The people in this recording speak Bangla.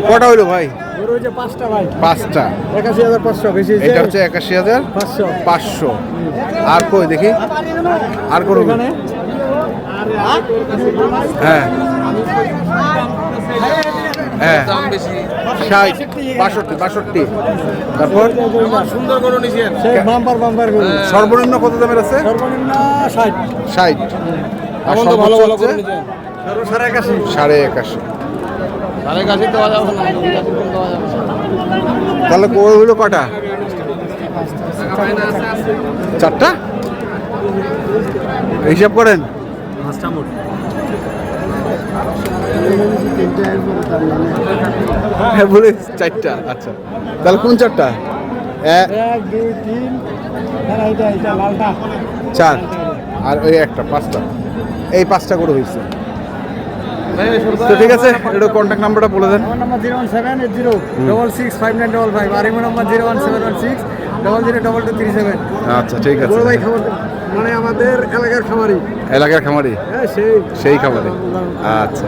কটা হইলো ভাই? পাঁচটা ভাই, পাঁচটা। ৮১,৫০০ বেশি। এটা হচ্ছে ৮১,৫০০। আর কই দেখি, আর কোন? হ্যাঁ হ্যাঁ, ৬০, ৬২, ৬২। তারপর সুন্দর করে নিছেন, বাম্পার বাম্পার গরু। সর্বনিম্ন কত দামের আছে? সর্বনিম্ন ৬০। ৬০। আর ভালো ভালো সর্বোচ্চ করে হচ্ছে নিছেন। ৮১,৫০। ৮১,৫০। ৮১,৫০ দেওয়া যাবে না, ৮১,৫০ দেওয়া যাবে না। তাহলে কই হইলো কটা? চারটা হিসাব করেন। পাঁচটা মোট। হ্যাঁ বলে চারটা। আচ্ছা, তাহলে কোন চারটা? ১, ২, ৩, এইটা লালটা ৪ আর ওই একটা, পাঁচটা। এই পাঁচটা করে হয়েছে। তো ঠিক আছে, একটু কন্ট্যাক্ট নাম্বারটা বলে দেন। আমার নাম্বার 01780665955 আর ইমো নাম্বার 01716002237। আচ্ছা ঠিক আছে। বড় ভাই খবর মানে আমাদের এলাকার খামারি। এলাকার খামারি? হ্যাঁ সেই খামারি। আচ্ছা।